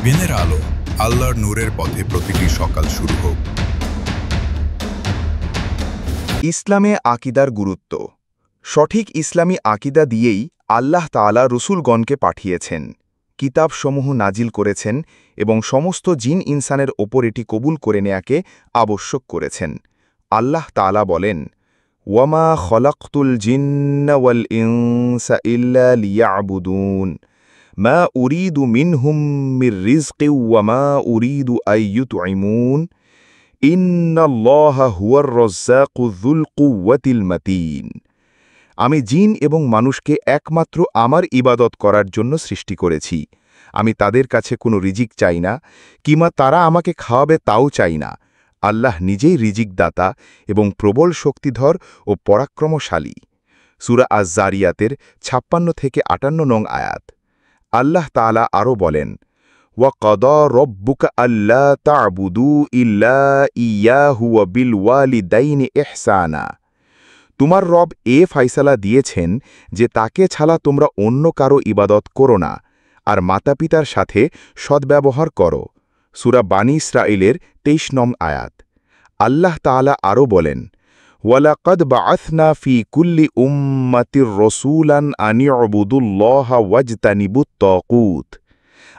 দিনের আলো, আল্লাহর নূরের পথে প্রতিটি সকাল শুরু হোক। ইসলামে আকিদার গুরুত্ব। সঠিক ইসলামী আকিদা দিয়েই আল্লাহ তাআলা রসুলগণকে পাঠিয়েছেন, কিতাবসমূহ নাজিল করেছেন এবং সমস্ত জিন ইনসানের ওপর এটি কবুল করে নেয়াকে আবশ্যক করেছেন। আল্লাহ তাআলা বলেন, ওয়ামা খলাকতুল জিন্না ওয়াল ইনসা ইল্লা লিয়াবুদুন মা উরিদু মিনহুম মির রিজকিন ওয়া মা উরিদু আইয়ুতঈমুন ইন্নাল্লাহা হুয়ার রাজ্জাকু যুল কুওয়াতিল মাতিন। আমি জিন এবং মানুষকে একমাত্র আমার ইবাদত করার জন্য সৃষ্টি করেছি। আমি তাদের কাছে কোনো রিজিক চাই না, কিংবা তারা আমাকে খাওয়াবে তাও চাই না। আল্লাহ নিজেই রিজিক দাতা এবং প্রবল শক্তিধর ও পরাক্রমশালী। সূরা আয-যারিয়াতের ৫৬-৫৮ নং আয়াত। আল্লাহ তাআলা আরও বলেন, ওয়াকাদা রব্বুকা আল্লা তা'বুদু ইল্লা ইয়াহু ওয়া বিল ওয়ালিদাইনি ইহসানা। তোমার রব ফায়সালা দিয়েছেন যে তাকে ছাড়া তোমরা অন্য কারো ইবাদত করো না, আর মাতাপিতার সাথে সদ্ব্যবহার করো। সূরা বানী ইসরাঈলের ২৩ নং আয়াত। আল্লাহ তাআলা আরও বলেন, ওয়ালাকাদ বাআসনা ফি কুল্লি উম্মাতির রাসূলান আন ইউবুদুল্লাহা ওয়াজতানিবুত তাগুত।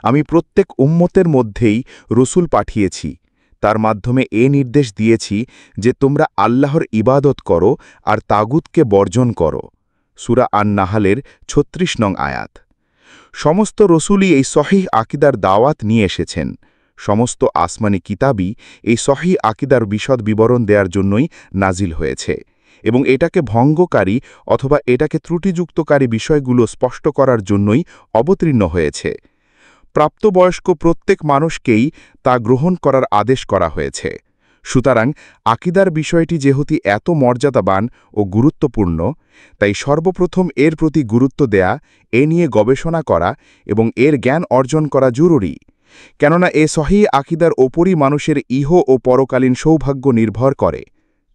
আমি প্রত্যেক উম্মতের মধ্যেই রসুল পাঠিয়েছি, তার মাধ্যমে নির্দেশ দিয়েছি যে তোমরা আল্লাহর ইবাদত করো আর তাগুতকে বর্জন করো। সূরা আন-নাহলের ৩৬ নং আয়াত। সমস্ত রসুলই এই সহিহ আকিদার দাওয়াত নিয়ে এসেছেন। সমস্ত আসমানি কিতাবই এই সহিহ আকিদার বিশদ বিবরণ দেওয়ার জন্যই নাজিল হয়েছে এবং এটাকে ভঙ্গকারী অথবা এটাকে ত্রুটিযুক্তকারী বিষয়গুলো স্পষ্ট করার জন্যই অবতীর্ণ হয়েছে। প্রাপ্তবয়স্ক প্রত্যেক মানুষকেই তা গ্রহণ করার আদেশ করা হয়েছে। সুতরাং আকিদার বিষয়টি যেহেতু এত মর্যাদাবান ও গুরুত্বপূর্ণ, তাই সর্বপ্রথম এর প্রতি গুরুত্ব দেয়া, নিয়ে গবেষণা করা এবং এর জ্ঞান অর্জন করা জরুরি। কেননা সহিহ আকিদার ওপরই মানুষের ইহ ও পরকালীন সৌভাগ্য নির্ভর করে।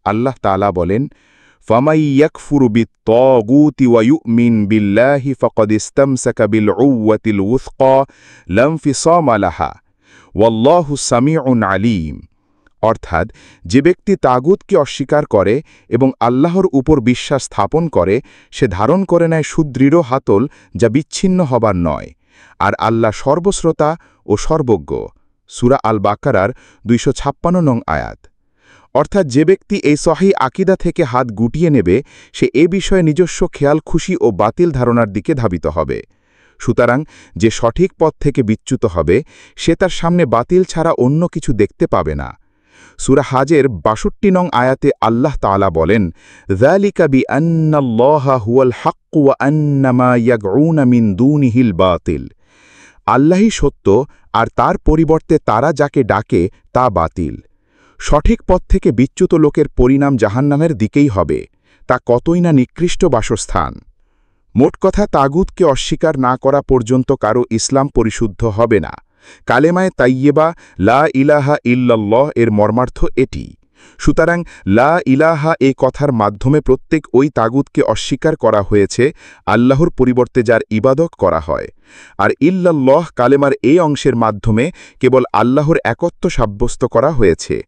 আল্লাহ তাআলা বলেন, ফামাই ইয়াকফুরু বিত-তাগুতি ওয়া ইউমিন বিল্লাহি ফাকাদ ইসতামসাকা বিল উওয়াতিল উসকা লা ইনফিসামা লাহা ওয়াল্লাহু সামিউন আলীম। অর্থাৎ, যে ব্যক্তি তাগুতকে অস্বীকার করে এবং আল্লাহর উপর বিশ্বাস স্থাপন করে, সে ধারণ করে নেয় সুদৃঢ় হাতল, যা বিচ্ছিন্ন হবার নয়। আর আল্লাহ সর্বশ্রোতা ও সর্বজ্ঞ। সূরা আল-বাকারার ২৫৬ নং আয়াত। অর্থাৎ, যে ব্যক্তি এই সহিহ আকিদা থেকে হাত গুটিয়ে নেবে, সে বিষয়ে নিজস্ব খেয়াল খুশি ও বাতিল ধারণার দিকে ধাবিত হবে। সুতরাং যে সঠিক পথ থেকে বিচ্যুত হবে, সে তার সামনে বাতিল ছাড়া অন্য কিছু দেখতে পাবে না। সূরা হাজের ৬২ নং আয়াতে আল্লাহ তাআলা বলেন, যালিকা বিআন্নাল্লাহা হুয়াল হাক্কু ওয়া আন্না মা ইয়াদউনা মিন দুনিহিল বাতিল। আল্লাহই সত্য আর তার পরিবর্তে তারা যাকে ডাকে তা বাতিল। সঠিক পথ থেকে বিচ্যুত লোকের পরিণাম জাহান্নামের দিকেই হবে। তা কতই না নিকৃষ্ট বাসস্থান। মোট কথা, তাগুতকে অস্বীকার না করা পর্যন্ত কারো ইসলাম পরিশুদ্ধ হবে না। কালেমায়ে তাইয়্যেবা লা ইলাহা ইল্লাল্লাহ এর মর্মার্থ এটি। সুতরাং লা ইলাহা কথার মাধ্যমে প্রত্যেক ওই তাগুতকে অস্বীকার করা হয়েছে আল্লাহর পরিবর্তে যার ইবাদত করা হয়। আর ইল্লাল্লাহ কালেমার অংশের মাধ্যমে কেবল আল্লাহর একত্ব সাব্যস্ত করা হয়েছে।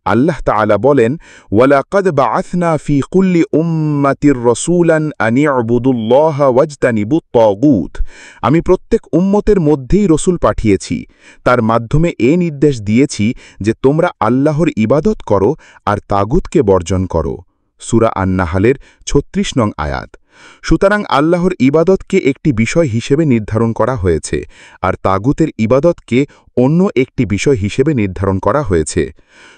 আল্লাহ তাআলা বলেন, ওয়ালাকাদ বাআসনা ফি কুল্লি উম্মাতির রাসূলান আন ইউবুদুল্লাহা ওয়াজতানিবুত তাগুত। আমি প্রত্যেক উম্মতের মধ্যেই রসুল পাঠিয়েছি, তার মাধ্যমে নির্দেশ দিয়েছি যে তোমরা আল্লাহর ইবাদত করো আর তাগুতকে বর্জন করো। সূরা আন-নাহলের ৩৬ নং আয়াত। সুতরাং আল্লাহর ইবাদতকে একটি বিষয় হিসেবে নির্ধারণ করা হয়েছে, আর তাগুতের ইবাদতকে অন্য একটি বিষয় হিসেবে নির্ধারণ করা হয়েছে।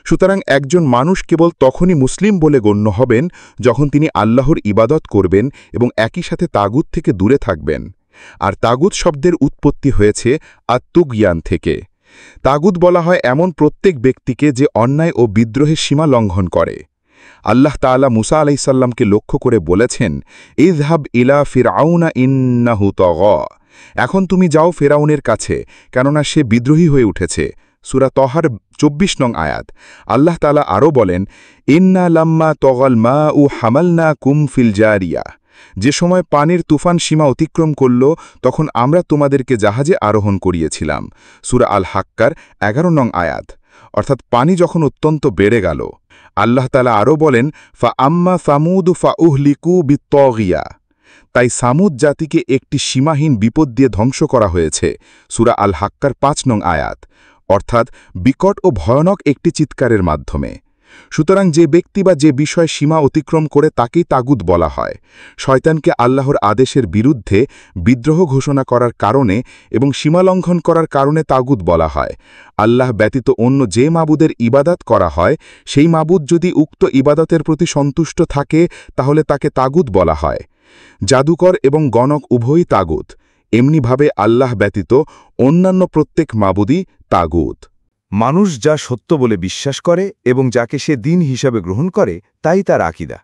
সুতরাং একজন মানুষ কেবল তখনই মুসলিম বলে গণ্য হবেন যখন তিনি আল্লাহর ইবাদত করবেন এবং একই সাথে তাগুত থেকে দূরে থাকবেন। আর তাগুত শব্দের উৎপত্তি হয়েছে আত-তুগয়ান থেকে। তাগুত বলা হয় এমন প্রত্যেক ব্যক্তিকে যে অন্যায় ও বিদ্রোহের সীমা লঙ্ঘন করে। আল্লাহ তাআলা মুসা আলাইহিসসালামকে লক্ষ্য করে বলেছেন, ইযহাব ইলা ফিরআউনা ইন্নাহু তাগা। এখন তুমি যাও ফেরাউনের কাছে, কেননা সে বিদ্রোহী হয়ে উঠেছে। সূরা তহার ২৪ নং আয়াত। আল্লাহ তাআলা আরও বলেন, ইন্না লাম্মা তাগাল মাউ হামালনাকুম ফিল জারিয়া। যে সময় পানির তুফান সীমা অতিক্রম করল তখন আমরা তোমাদেরকে জাহাজে আরোহণ করিয়েছিলাম। সূরা আল হাক্কার 11 নং আয়াত। অর্থাৎ পানি যখন অত্যন্ত বেড়ে গেল, আল্লাহ তাআলা আরও বলেন, ফা আম্মা সামুদু ফা উহলিকু বিত্তগিয়া, তাই সামুদ জাতিকে একটি সীমাহীন বিপদ দিয়ে ধ্বংস করা হয়েছে। সূরা আল হাক্কার 5 নং আয়াত। অর্থাৎ বিকট ও ভয়ানক একটি চিৎকারের মাধ্যমে। সুতরাং যে ব্যক্তি বা যে বিষয় সীমা অতিক্রম করে তাকেই তাগুত বলা হয়। শয়তানকে আল্লাহর আদেশের বিরুদ্ধে বিদ্রোহ ঘোষণা করার কারণে এবং সীমালঙ্ঘন করার কারণে তাগুত বলা হয়। আল্লাহ ব্যতীত অন্য যে মাবুদের ইবাদত করা হয়, সেই মাবুদ যদি উক্ত ইবাদতের প্রতি সন্তুষ্ট থাকে তাহলে তাকে তাগুত বলা হয়। জাদুকর এবং গণক উভয়ই তাগুত। এমনিভাবে আল্লাহ ব্যতীত অন্যান্য প্রত্যেক মাবুদই তাগুত। মানুষ যা সত্য বলে বিশ্বাস করে এবং যাকে সে দিন হিসাবে গ্রহণ করে তাই তার আকিদা।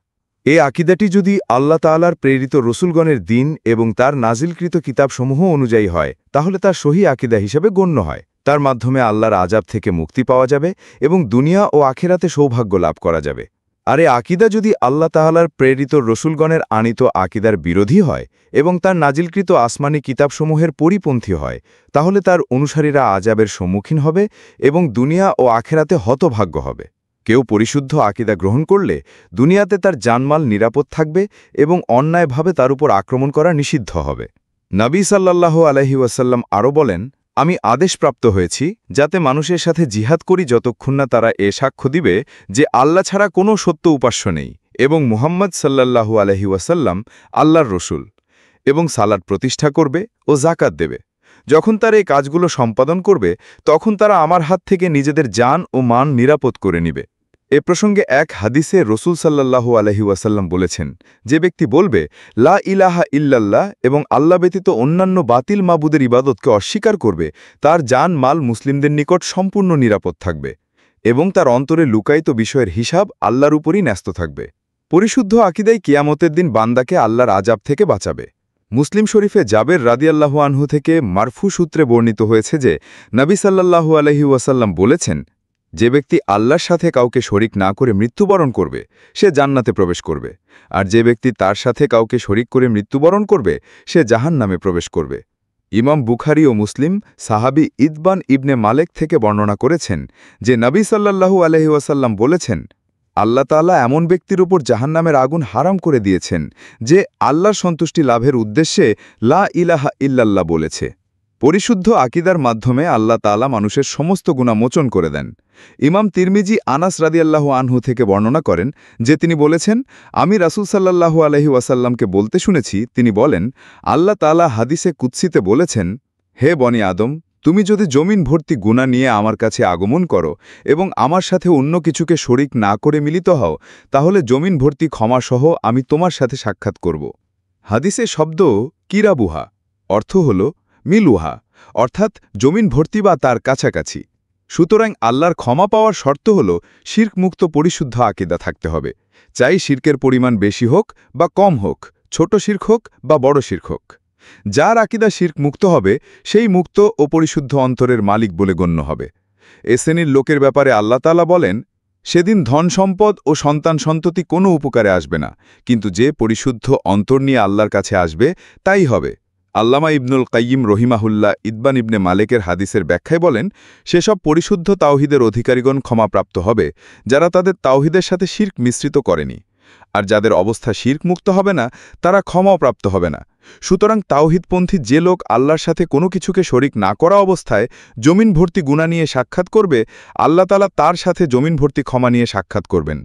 এ আকিদাটি যদি আল্লাহ তাআলার প্রেরিত রসুলগণের দিন এবং তার নাজিলকৃত কিতাবসমূহ অনুযায়ী হয় তাহলে তার সহি আকিদা হিসেবে গণ্য হয়। তার মাধ্যমে আল্লাহর আযাব থেকে মুক্তি পাওয়া যাবে এবং দুনিয়া ও আখিরাতে সৌভাগ্য লাভ করা যাবে। আর এ আকিদা যদি আল্লাহ তাআলার প্রেরিত রসুলগণের আনিত আকিদার বিরোধী হয় এবং তার নাজিলকৃত আসমানি কিতাবসমূহের পরিপন্থী হয় তাহলে তার অনুসারীরা আযাবের সম্মুখীন হবে এবং দুনিয়া ও আখিরাতে হতভাগ্য হবে। কেউ পরিশুদ্ধ আকিদা গ্রহণ করলে দুনিয়াতে তার জানমাল নিরাপদ থাকবে এবং অন্যায়ভাবে তার উপর আক্রমণ করা নিষিদ্ধ হবে। নবী সাল্লাল্লাহু আলাইহি ওয়াসাল্লাম আরও বলেন, আমি আদেশপ্রাপ্ত হয়েছি যাতে মানুষের সাথে জিহাদ করি যতক্ষণ না তারা এ সাক্ষ্য দিবে যে আল্লাহ ছাড়া কোনো সত্য উপাস্য নেই এবং মুহাম্মদ সাল্লাল্লাহু আলাইহি ওয়াসাল্লাম আল্লাহর রসুল, এবং সালাত প্রতিষ্ঠা করবে ও যাকাত দেবে। যখন তারা এই কাজগুলো সম্পাদন করবে তখন তারা আমার হাত থেকে নিজেদের জান ও মান নিরাপদ করে নিবে। এ প্রসঙ্গে এক হাদিসে রসুল সাল্লাল্লাহু আলাইহি ওয়াসাল্লাম বলেছেন, যে ব্যক্তি বলবে লা ইলাহা ইল্লাল্লাহ এবং আল্লাহ ব্যতীত অন্যান্য বাতিল মাবুদের ইবাদতকে অস্বীকার করবে, তার জান মাল মুসলিমদের নিকট সম্পূর্ণ নিরাপদ থাকবে এবং তার অন্তরে লুকায়িত বিষয়ের হিসাব আল্লাহর উপরই ন্যস্ত থাকবে। পরিশুদ্ধ আকিদাই কিয়ামতের দিন বান্দাকে আল্লাহর আযাব থেকে বাঁচাবে। মুসলিম শরীফে জাবের রাদিয়াল্লাহু আনহু থেকে মারফু সূত্রে বর্ণিত হয়েছে যে নবী সাল্লাল্লাহু আলাইহি ওয়াসাল্লাম বলেছেন, যে ব্যক্তি আল্লাহর সাথে কাউকে শরিক না করে মৃত্যুবরণ করবে সে জান্নাতে প্রবেশ করবে, আর যে ব্যক্তি তার সাথে কাউকে শরিক করে মৃত্যুবরণ করবে সে জাহান্নামে প্রবেশ করবে। ইমাম বুখারী ও মুসলিম সাহাবী ইতবান ইবনে মালেক থেকে বর্ণনা করেছেন যে নবী সাল্লাল্লাহু আলাইহি ওয়াসাল্লাম বলেছেন, আল্লাহ তাআলা এমন ব্যক্তির উপর জাহান্নামের আগুন হারাম করে দিয়েছেন যে আল্লাহর সন্তুষ্টি লাভের উদ্দেশ্যে লা ইলাহা ইল্লাল্লাহ বলেছে। পরিশুদ্ধ আকিদার মাধ্যমে আল্লাহ তাআলা মানুষের সমস্ত গুনাহ মোচন করে দেন। ইমাম তিরমিজি আনাস রাদিয়াল্লাহু আনহু থেকে বর্ণনা করেন যে তিনি বলেছেন, আমি রাসূল সাল্লাল্লাহু আলাইহি ওয়াসাল্লামকে বলতে শুনেছি, তিনি বলেন, আল্লাহ তাআলা হাদিসে কুদসিতে বলেছেন, হে বনি আদম, তুমি যদি জমিন ভর্তি গুনাহ নিয়ে আমার কাছে আগমন করো এবং আমার সাথে অন্য কিছুকে শরিক না করে মিলিত হও, তাহলে জমিন ভর্তি ক্ষমাসহ আমি তোমার সাথে সাক্ষাৎ করব। হাদিসে শব্দ কিরাবুহা অর্থ হল মিলুহা, অর্থাৎ জমিন ভর্তি বা তার কাছাকাছি। সুতরাং আল্লাহর ক্ষমা পাওয়ার শর্ত হল শিরক মুক্ত পরিশুদ্ধ আকিদা থাকতে হবে, চাই শিরকের পরিমাণ বেশি হোক বা কম হোক, ছোট শিরক হোক বা বড় শিরক হোক। যার আকিদা শিরক মুক্ত হবে সেই মুক্ত ও পরিশুদ্ধ অন্তরের মালিক বলে গণ্য হবে। এ শ্রেণীর লোকের ব্যাপারে আল্লাহ তাআলা বলেন, সেদিন ধন সম্পদ ও সন্তান সন্ততি কোনো উপকারে আসবে না, কিন্তু যে পরিশুদ্ধ অন্তর নিয়ে আল্লাহর কাছে আসবে তাই হবে। আল্লামা ইবনুল কাইয়িম রহিমাহুল্লাহ ইতবান ইবনে মালেকের হাদিসের ব্যাখ্যায় বলেন, সেসব পরিশুদ্ধ তাওহীদের অধিকারীগণ ক্ষমাপ্রাপ্ত হবে যারা তাদের তাওহীদের সাথে শিরক মিশ্রিত করেনি, আর যাদের অবস্থা শিরক মুক্ত হবে না তারা ক্ষমাও প্রাপ্ত হবে না। সুতরাং তাওহীদপন্থী যে লোক আল্লাহর সাথে কোনো কিছুকে শরিক না করা অবস্থায় জমিন ভর্তি গুনাহ নিয়ে সাক্ষাৎ করবে, আল্লাহ তাআলা তার সাথে জমিন ভর্তি ক্ষমা নিয়ে সাক্ষাৎ করবেন।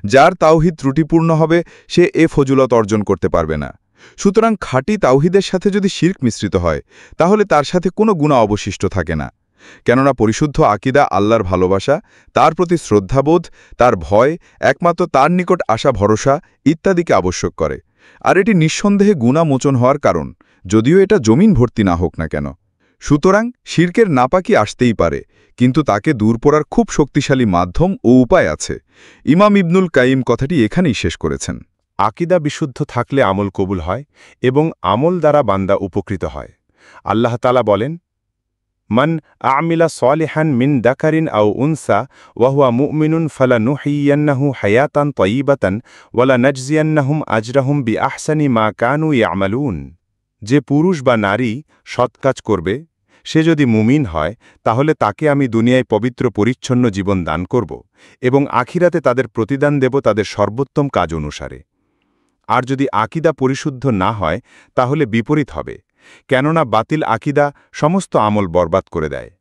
যার তাওহীদ ত্রুটিপূর্ণ হবে সে এ ফজিলত অর্জন করতে পারবে না। সুতরাং খাঁটি তাওহীদের সাথে যদি শিরক মিশ্রিত হয় তাহলে তার সাথে কোনো গুনাহ অবশিষ্ট থাকে না, কেননা পরিশুদ্ধ আকিদা আল্লাহর ভালোবাসা, তার প্রতি শ্রদ্ধাবোধ, তার ভয়, একমাত্র তার নিকট আশা ভরসা ইত্যাদিকে আবশ্যক করে, আর এটি নিঃসন্দেহে গুনাহ মোচন হওয়ার কারণ, যদিও এটা জমিন ভর্তি না হোক না কেন। সুতরাং শিরকের নাপাকি আসতেই পারে, কিন্তু তাকে দূর করার খুব শক্তিশালী মাধ্যম ও উপায় আছে। ইমাম ইবনুল কাইয়িম কথাটি এখানেই শেষ করেছেন। আকিদা বিশুদ্ধ থাকলে আমল কবুল হয় এবং আমল দ্বারা বান্দা উপকৃত হয়। আল্লাহ তাআলা বলেন, মান আমিলা সালিহান মিন দাকারিন আও উনসা ওয়াহুয়া মুমিনুন ফালানুহিয়ান্নাহু হায়াতান তয়িবাতান ওয়ালা নাজজিয়ান্নাহুম আজরাহুম বিআহসানি মা কানু ইয়ামালুন। যে পুরুষ বা নারী সৎ কাজ করবে, সে যদি মুমিন হয় তাহলে তাকে আমি দুনিয়ায় পবিত্র পরিচ্ছন্ন জীবন দান করব এবং আখিরাতে তাদের প্রতিদান দেব তাদের সর্বোত্তম কাজ অনুসারে। আর যদি আকীদা পরিশুদ্ধ না হয় তাহলে বিপরীত হবে, কেননা বাতিল আকীদা সমস্ত আমল বরবাদ করে দেয়।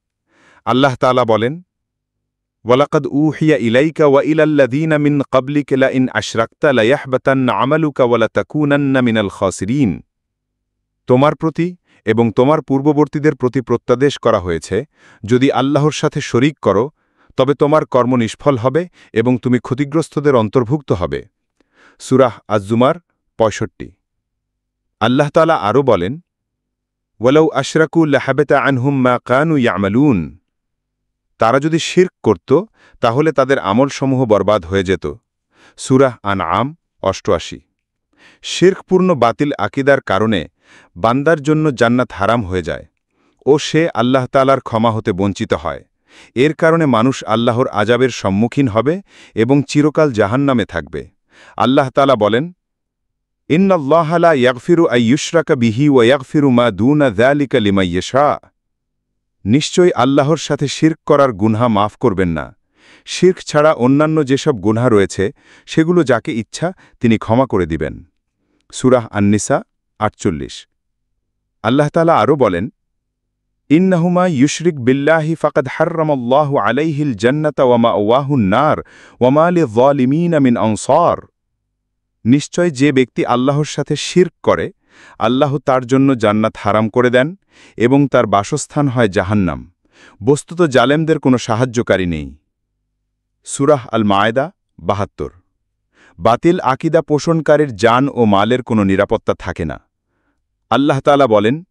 আল্লাহ তাআলা বলেন, ওয়ালাকাদ উহিয়া ইলাইকা ওয়া ইলাল্লাযীনা মিন ক্বাবলিকা লাইন আশরাকতা লায়াহবাতান্না আমালুকা ওয়া লাতাকুনান্না মিনাল খাসিরিন। তোমার প্রতি এবং তোমার পূর্ববর্তীদের প্রতি প্রত্যাদেশ করা হয়েছে, যদি আল্লাহর সাথে শরীক করো তবে তোমার কর্ম নিষ্ফল হবে এবং তুমি ক্ষতিগ্রস্তদের অন্তর্ভুক্ত হবে। সূরা আজ-জুমার ৬৫। আল্লাহ তাআলা আরও বলেন, ওয়ালাউ আশরাকু লাহাবাতা আনহুম মা কানু ইয়ামালুন। তারা যদি শিরক করত তাহলে তাদের আমলসমূহ বরবাদ হয়ে যেত। সূরা আনআম ৮৮। শিরকপূর্ণ বাতিল আকীদার কারণে বান্দার জন্য জান্নাত হারাম হয়ে যায় ও সে আল্লাহ তাআলার ক্ষমা হতে বঞ্চিত হয়। এর কারণে মানুষ আল্লাহর আযাবের সম্মুখীন হবে এবং চিরকাল জাহান্নামে থাকবে। আল্লাহ তাআলা বলেন, ইন্নাল্লাহা লা ইয়াগফিরু আন ইউশরাকা বিহি ওয়া ইয়াগফিরু মা দুনা যালিকা লিমান ইয়াশা। নিশ্চয়ই আল্লাহর সাথে শিরক করার গুনাহ মাফ করবেন না। শিরক ছাড়া অন্যান্য যেসব গুনাহ রয়েছে সেগুলো যাকে ইচ্ছা তিনি ক্ষমা করে দিবেন। সূরা আন-নিসা ৪৮। আল্লাহ তাআলা আরও বলেন, ইন্নাহুমা ইউশরিক বিল্লাহি ফাকাদ হাররামাল্লাহু আলাইহিল জান্নাতা ওয়া মাওয়াহুন নার ওয়া মা লিয-যালিমিনা মিন আনসার। নিশ্চয় যে ব্যক্তি আল্লাহর সাথে শিরক করে আল্লাহ তার জন্য জান্নাত হারাম করে দেন এবং তার বাসস্থান হয় জাহান্নাম। বস্তুত জালেমদের কোনো সাহায্যকারী নেই। সূরা আল-মায়েদা ৭২। বাতিল আকীদা পোষণকারীর জান ও মালের কোনো নিরাপত্তা থাকে না। আল্লাহ তাআলা বলেন,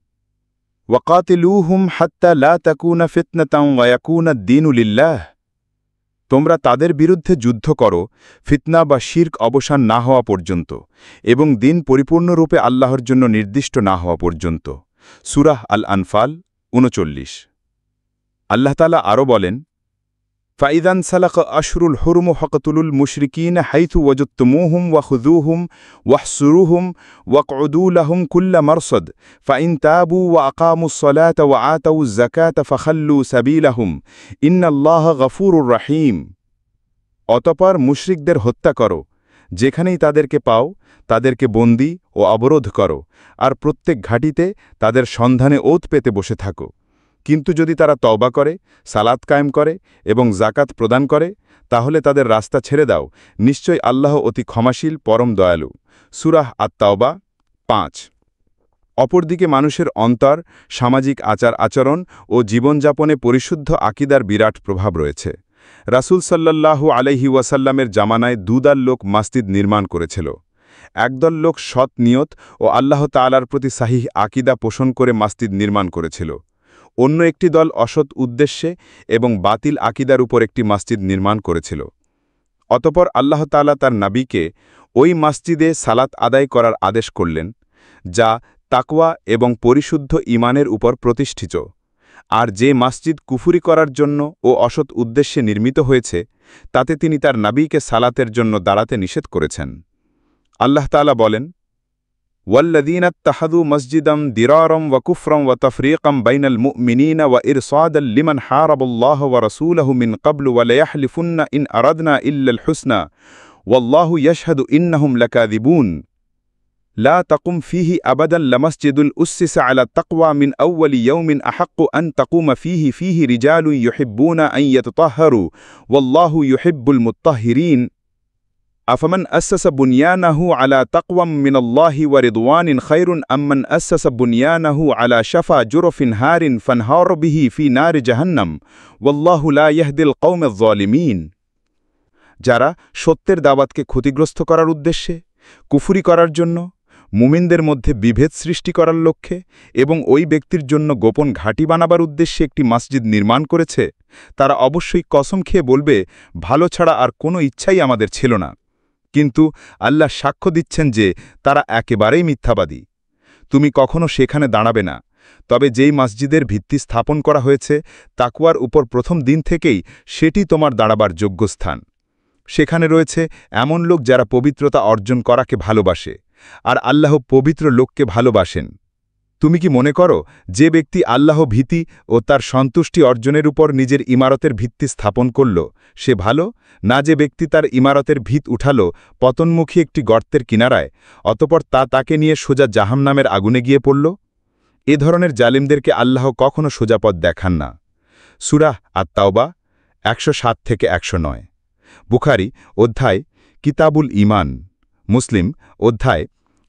ওয়াকাতিলুহুম হাত্তা লা তাকুনা ফিতনাতান ওয়া ইয়াকুনা আদ-দীনু লিল্লাহ। তোমরা তাদের বিরুদ্ধে যুদ্ধ করো ফিতনা বা শিরক অবসান না হওয়া পর্যন্ত এবং দিন পরিপূর্ণরূপে আল্লাহর জন্য নির্দিষ্ট না হওয়া পর্যন্ত। সূরা আল-আনফাল ৩৯। আল্লাহ তাআলা আরও বলেন, ফাইদান সালাক আশরুল হুরুম ফাকতুলুল মুশরিকিনা হাইথু ওয়াজদতুমুহুম ওয়াখুযুহুম ওয়াহসুরুহুম ওয়াকউদু লাহুম কুল্লা মারসাদ ফাইন তাবু ওয়া আকামুস সালাতা ওয়া আতাউজ যাকাতা ফাখাল্লু সাবিলাহুম ইন্নাল্লাহা গফুরুর রহিম। অতঃপর মুশরিকদের হত্যা করো, যেখানেই তাদেরকে পাও তাদেরকে বন্দী ও অবরোধ করো, আর প্রত্যেক ঘাঁটিতে তাদের সন্ধানে ওত পেতে বসে থাকো। কিন্তু যদি তারা তওবা করে, সালাত কায়েম করে এবং যাকাত প্রদান করে তাহলে তাদের রাস্তা ছেড়ে দাও, নিশ্চয় আল্লাহ অতি ক্ষমাশীল পরম দয়ালু। সূরা আত-তাওবা ৫। অপরদিকে মানুষের অন্তর, সামাজিক আচার আচরণ ও জীবনযাপনে পরিশুদ্ধ আকীদার বিরাট প্রভাব রয়েছে। রাসূল সাল্লাল্লাহু আলাইহি ওয়াসাল্লামের জামানায় দুদল লোক মসজিদ নির্মাণ করেছিল। একদল লোক সৎ নিয়ত ও আল্লাহ তাআলার প্রতি সাহিহ আকীদা পোষণ করে মসজিদ নির্মাণ করেছিল। অন্য একটি দল অসৎ উদ্দেশ্যে এবং বাতিল আকীদার উপর একটি মসজিদ নির্মাণ করেছিল। অতঃপর আল্লাহ তাআলা তার নবীকে ওই মসজিদে সালাত আদায় করার আদেশ করলেন, যা তাকওয়া এবং পরিশুদ্ধ ঈমানের উপর প্রতিষ্ঠিত। আর যে মসজিদ কুফরি করার জন্য ও অসৎ উদ্দেশ্যে নির্মিত হয়েছে তাতে তিনি তার নবীকে সালাতের জন্য দাঁড়াতে নিষেধ করেছেন। আল্লাহ তাআলা বলেন, والذين اتخذوا مسجدا ضرارا وكفرا وتفريقا بين المؤمنين وإرصادا لمن حارب الله ورسوله من قبل وليحلفن إن أردنا إلا الحسنى والله يشهد إنهم لكاذبون لا تقم فيه أبدا لمسجد أسس على التقوى من أول يوم أحق أن تقوم فيه رجال يحبون أن يتطهروا والله يحب المطهرين أفمن أسس بنيانه على تقوى من الله ورضوان خير أم من أسس بنيانه على شفا جرف هار فانهار به في نار جهنم والله لا يهدي القوم الظالمين। যারা সত্যের দাওয়াতকে ক্ষতিগ্রস্ত করার উদ্দেশ্যে, কুফরি করার জন্য, মুমিনদের মধ্যে বিভেদ সৃষ্টি করার লক্ষ্যে এবং ওই ব্যক্তির জন্য গোপন ঘাঁটি বানাবার উদ্দেশ্যে একটি মসজিদ নির্মাণ করেছে, তারা অবশ্যই কসম খেয়ে বলবে, ভালো ছাড়া আর কোনো ইচ্ছাই আমাদের ছিল না। কিন্তু আল্লাহ সাক্ষ্য দিচ্ছেন যে তারা একেবারেই মিথ্যাবাদী। তুমি কখনো সেখানে দাঁড়াবে না, তবে যেই মসজিদের ভিত্তি স্থাপন করা হয়েছে তাকওয়ার উপর প্রথম দিন থেকেই সেটি তোমার দাঁড়াবার যোগ্য স্থান। সেখানে রয়েছে এমন লোক যারা পবিত্রতা অর্জন করাকে ভালোবাসে, আর আল্লাহ পবিত্র লোককে ভালোবাসেন। তুমি কি মনে করো যে ব্যক্তি আল্লাহ ভীতি ও তার সন্তুষ্টি অর্জনের উপর নিজের ইমারতের ভিত্তি স্থাপন করল সে ভালো, না যে ব্যক্তি তার ইমারতের ভিত উঠালো পতনমুখী একটি গর্তের কিনারায়, অতপর তাকে নিয়ে সোজা জাহান্নামের আগুনে গিয়ে পড়ল? এ ধরনের জালিমদেরকে আল্লাহ কখনও সোজা পথ দেখান না। সূরা আত-তাওবা ১০৭ থেকে ১০৯। বুখারী অধ্যায় কিতাবুল ঈমান, মুসলিম অধ্যায়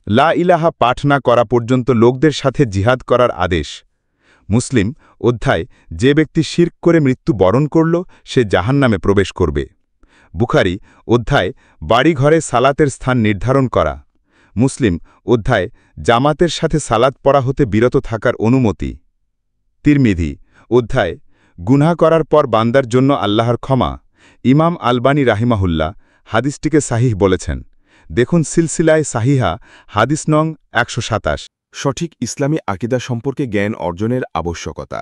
লা ইলাহা পাঠ না করা পর্যন্ত লোকদের সাথে জিহাদ করার আদেশ, মুসলিম অধ্যায় যে ব্যক্তি শিরক করে মৃত্যু বরণ করল সে জাহান্নামে প্রবেশ করবে, বুখারী অধ্যায় বাড়িঘরে সালাতের স্থান নির্ধারণ করা, মুসলিম অধ্যায় জামাতের সাথে সালাত পড়া হতে বিরত থাকার অনুমতি, তিরমিজি অধ্যায় গুনাহ করার পর বান্দার জন্য আল্লাহর ক্ষমা। ইমাম আলবানী রাহিমাহুল্লাহ হাদিসটিকে সাহিহ বলেছেন। দেখুন সিলসিলায় সাহিহা হাদিস নং ১২৭। সঠিক ইসলামী আকিদা সম্পর্কে জ্ঞান অর্জনের আবশ্যকতা।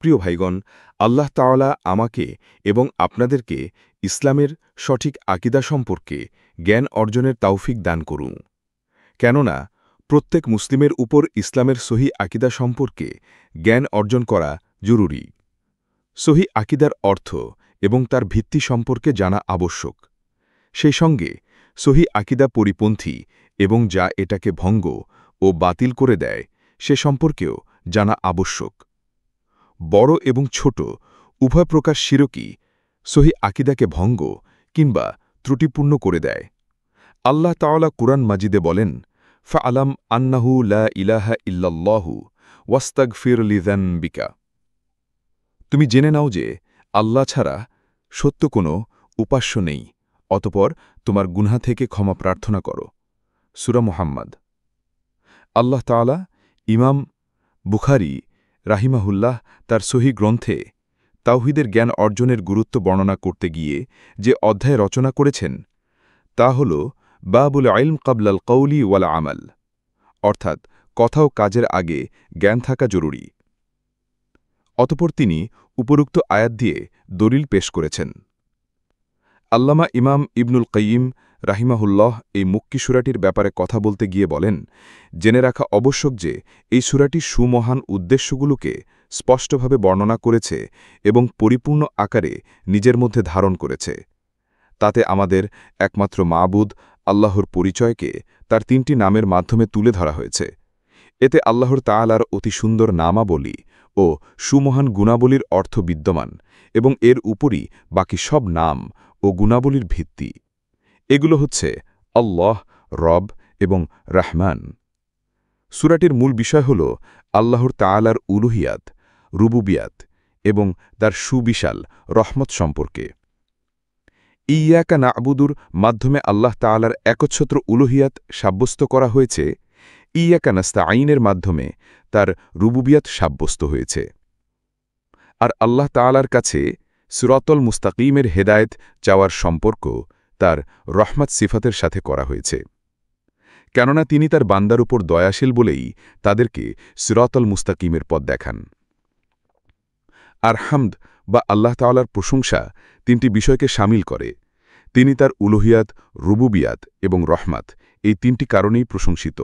প্রিয় ভাইগণ, আল্লাহ তাআলা আমাকে এবং আপনাদেরকে ইসলামের সঠিক আকিদা সম্পর্কে জ্ঞান অর্জনের তৌফিক দান করুন। কেননা প্রত্যেক মুসলিমের উপর ইসলামের সহি আকিদা সম্পর্কে জ্ঞান অর্জন করা জরুরি। সহি আকিদার অর্থ এবং তার ভিত্তি সম্পর্কে জানা আবশ্যক। সেই সঙ্গে সহি আকিদা পরিপন্থী এবং যা এটাকে ভঙ্গ ও বাতিল করে দেয় সে সম্পর্কেও জানা আবশ্যক। বড় এবং ছোট উভয় প্রকার শিরকই সহি আকিদাকে ভঙ্গ কিংবা ত্রুটিপূর্ণ করে দেয়। আল্লাহ তাআলা কুরআন মাজিদে বলেন, ফাআলাম আন্নাহু লা ইলাহা ইল্লাল্লাহু ওয়াস্তাগফির লিযানবিকা। তুমি জেনে নাও যে আল্লাহ ছাড়া সত্য কোনো উপাস্য নেই, অতপর তোমার গুনাহ থেকে ক্ষমা প্রার্থনা করো। সূরা মুহাম্মদ। আল্লাহ তাআলা ইমাম বুখারী রাহিমাহুল্লাহ তার সহিহ গ্রন্থে তাওহীদের জ্ঞান অর্জনের গুরুত্ব বর্ণনা করতে গিয়ে যে অধ্যায় রচনা করেছেন তা হল বাবুল ইলম ক্বাবলাল কওলি ওয়াল আমাল, অর্থাৎ কথা ও কাজের আগে জ্ঞান থাকা জরুরি। অতঃপর তিনি উপরোক্ত আয়াত দিয়ে দলিল পেশ করেছেন। আল্লামা ইমাম ইবনুল কাইয়িম রাহিমাহুল্লাহ এই মক্কি সূরাটির ব্যাপারে কথা বলতে গিয়ে বলেন, জেনে রাখা আবশ্যক যে এই সূরাটি সুমহান উদ্দেশ্যগুলোকে স্পষ্টভাবে বর্ণনা করেছে এবং পরিপূর্ণ আকারে নিজের মধ্যে ধারণ করেছে। তাতে আমাদের একমাত্র মাবুদ আল্লাহর পরিচয়কে তার ৩টি নামের মাধ্যমে তুলে ধরা হয়েছে। এতে আল্লাহর তাআলার অতি সুন্দর নামাবলী ও সুমহান গুণাবলীর অর্থ বিদ্যমান এবং এর উপরই বাকি সব নাম ও গুণাবলীর ভিত্তি। এগুলো হচ্ছে আল্লাহ, রব এবং রাহমান। সূরাটির মূল বিষয় হল আল্লাহর তাআলার উলুহিয়াত, রুবুবিয়াত এবং তার সুবিশাল রহমত সম্পর্কে। ইয়্যাকা না'বুদুর মাধ্যমে আল্লাহ তাআলার একচ্ছত্র উলুহিয়াত সাব্যস্ত করা হয়েছে, ইয়্যাকা নাস্তাঈনের মাধ্যমে তার রুবুবিয়াত সাব্যস্ত হয়েছে। আর আল্লাহ তাআলার কাছে সিরাতুল মুস্তাকিমের হেদায়েত চাওয়ার সম্পর্ক তার রহমত সিফাতের সাথে করা হয়েছে, কেননা তিনি তার বান্দার উপর দয়াশীল বলেই তাদেরকে সিরাতুল মুস্তাকিমের পথ দেখান। আর হামদ বা আল্লাহ তাআলার প্রশংসা ৩টি বিষয়কে শামিল করে। তিনি তার উলুহিয়াত, রুবুবিয়াত এবং রহমত এই ৩টি কারণেই প্রশংসিত।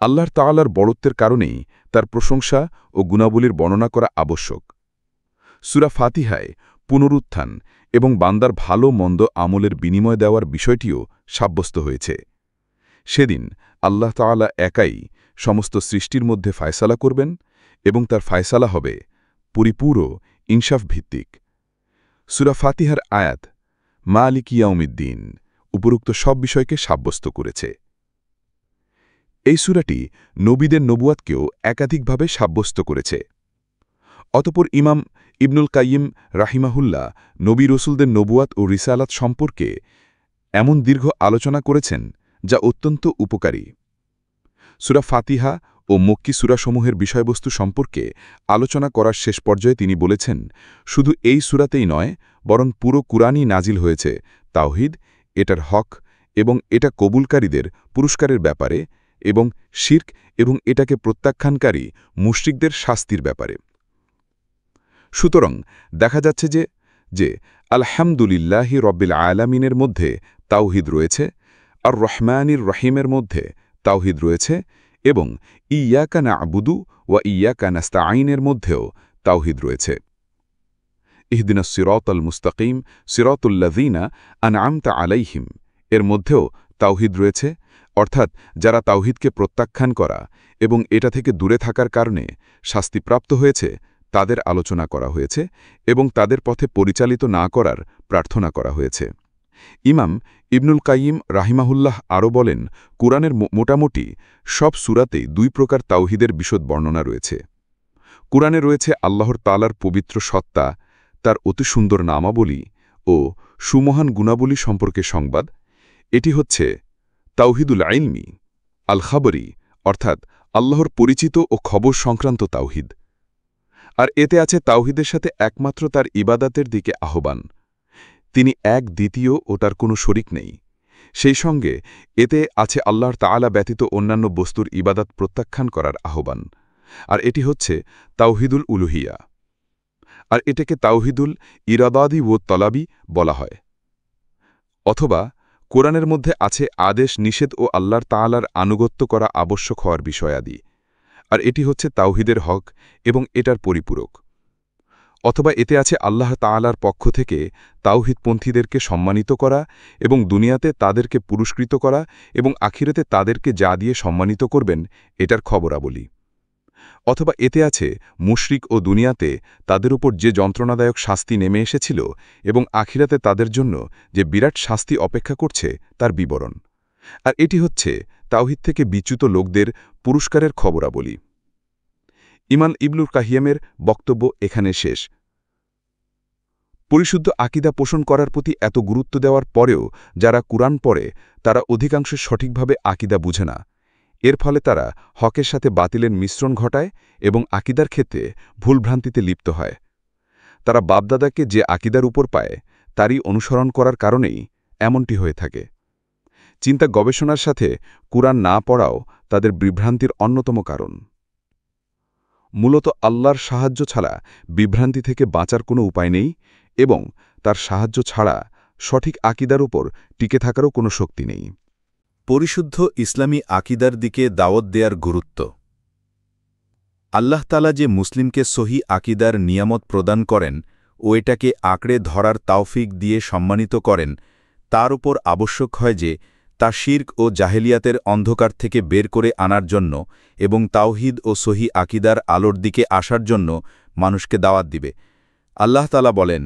আল্লাহর তাআলার বড়ত্বের কারণেই তার প্রশংসা ও গুণাবলীর বর্ণনা করা আবশ্যক। সূরা ফাতিহায় পুনরুত্থান এবং বান্দার ভালো মন্দ আমলের বিনিময় দেওয়ার বিষয়টিও সাব্যস্ত হয়েছে। সেদিন আল্লাহ তাআলা একাই সমস্ত সৃষ্টির মধ্যে ফায়সালা করবেন এবং তার ফায়সালা হবে পরিপূর্ণ ইনসাফ ভিত্তিক। সূরা ফাতিহার আয়াত মালিক ইয়াউমিদ্দিন উপরোক্ত সব বিষয়কে সাব্যস্ত করেছে। এই সূরাটি নবীদের নবুয়াতকেও একাধিকভাবে সাব্যস্ত করেছে। অতঃপর ইমাম ইবনুল কাইয়িম রাহিমাহুল্লাহ নবী রসুলদের নবুয়াত ও রিসালাত সম্পর্কে এমন দীর্ঘ আলোচনা করেছেন যা অত্যন্ত উপকারী। সূরা ফাতিহা ও মক্কি সূরাসমূহের বিষয়বস্তু সম্পর্কে আলোচনা করার শেষ পর্যায়ে তিনি বলেছেন, শুধু এই সূরাতেই নয় বরং পুরো কুরআনই নাজিল হয়েছে তাওহীদ, এটার হক এবং এটা কবুলকারীদের পুরস্কারের ব্যাপারে এবং শির্ক এবং এটাকে প্রত্যাখ্যানকারী মুশরিকদের শাস্তির ব্যাপারে। সুতরাং দেখা যাচ্ছে যে আলহামদুলিল্লাহি রব্বিল আলামিনের মধ্যে তাওহিদ রয়েছে, আর রহমানির রহিমের মধ্যে তাওহিদ রয়েছে, এবং ইয়াকা না'বুদু ওয়া ইয়াকা নাস্তাঈনের মধ্যেও তাওহিদ রয়েছে। ইহদিনাস সিরাতাল মুস্তাকিম সিরাতুল্লাযীনা আন'আমতা আলাইহিম এর মধ্যেও তাওহিদ রয়েছে, অর্থাৎ যারা তাওহিদকে প্রত্যাখ্যান করা এবং এটা থেকে দূরে থাকার কারণে শাস্তিপ্রাপ্ত হয়েছে তাদের আলোচনা করা হয়েছে এবং তাদের পথে পরিচালিত না করার প্রার্থনা করা হয়েছে। ইমাম ইবনুল কাইয়িম রাহিমাহুল্লাহ আরও বলেন, কুরআনের মোটামুটি সব সূরাতেই দুই প্রকার তাওহিদের বিশদ বর্ণনা রয়েছে। কুরআনে রয়েছে আল্লাহর তাআলার পবিত্র সত্তা, তার অতি সুন্দর নামাবলী ও সুমহান গুণাবলী সম্পর্কে সংবাদ। এটি হচ্ছে তাওহিদুল ইলমি আল খাবরি, অর্থাৎ আল্লাহর পরিচিত ও খবর সংক্রান্ত তাওহিদ। আর এতে আছে তাওহিদের সাথে একমাত্র তার ইবাদাতের দিকে আহ্বান। তিনি এক, দ্বিতীয় ও তার কোনো শরিক নেই। সেই সঙ্গে এতে আছে আল্লাহর তাআলা ব্যতীত অন্যান্য বস্তুর ইবাদাত প্রত্যাখ্যান করার আহ্বান। আর এটি হচ্ছে তাওহিদুল উলুহিয়া। আর এটাকে তাওহিদুল ইরাদাদি ও তলাবি বলা হয়। অথবা কোরআনের মধ্যে আছে আদেশ, নিষেধ ও আল্লাহর তাআলার আনুগত্য করা আবশ্যক হওয়ার বিষয়াদি। আর এটি হচ্ছে তাওহিদের হক এবং এটার পরিপূরক। অথবা এতে আছে আল্লাহ তাআলার পক্ষ থেকে তাওহিদপন্থীদেরকে সম্মানিত করা এবং দুনিয়াতে তাদেরকে পুরস্কৃত করা এবং আখিরাতে তাদেরকে যা দিয়ে সম্মানিত করবেন এটার খবরাবলী। অথবা এতে আছে মুশরিক ও দুনিয়াতে তাদের উপর যে যন্ত্রণাদায়ক শাস্তি নেমে এসেছিল এবং আখিরাতে তাদের জন্য যে বিরাট শাস্তি অপেক্ষা করছে তার বিবরণ। আর এটি হচ্ছে তাওহিদ থেকে বিচ্যুত লোকদের পুরস্কারের খবরাবলী। ইমাম ইবনুল কাইয়িমের বক্তব্য এখানে শেষ। পরিশুদ্ধ আকীদা পোষণ করার প্রতি এত গুরুত্ব দেওয়ার পরেও যারা কুরআন পড়ে তারা অধিকাংশ সঠিকভাবে আকীদা বুঝে না। এর ফলে তারা হকের সাথে বাতিলের মিশ্রণ ঘটায় এবং আকীদার ক্ষেত্রে ভুলভ্রান্তিতে লিপ্ত হয়। তারা বাপদাদাকে যে আকীদার উপর পায় তারই অনুসরণ করার কারণেই এমনটি হয়ে থাকে। চিন্তা গবেষণার সাথে কুরআন না পড়াও তাদের বিভ্রান্তির অন্যতম কারণ। মূলত আল্লাহর সাহায্য ছাড়া বিভ্রান্তি থেকে বাঁচার কোনো উপায় নেই এবং তার সাহায্য ছাড়া সঠিক আকীদার উপর টিকে থাকারও কোনো শক্তি নেই। পরিশুদ্ধ ইসলামী আকীদার দিকে দাওয়াত দেয়ার গুরুত্ব। আল্লাহ তাআলা যে মুসলিমকে সহি আকীদার নিয়ামত প্রদান করেন ও এটাকে আঁকড়ে ধরার তাওফিক দিয়ে সম্মানিত করেন, তার উপর আবশ্যক হয় যে তা শিরক ও জাহেলিয়াতের অন্ধকার থেকে বের করে আনার জন্য এবং তাওহিদ ও সহি আকীদার আলোর দিকে আসার জন্য মানুষকে দাওয়াত দিবে। আল্লাহ তাআলা বলেন,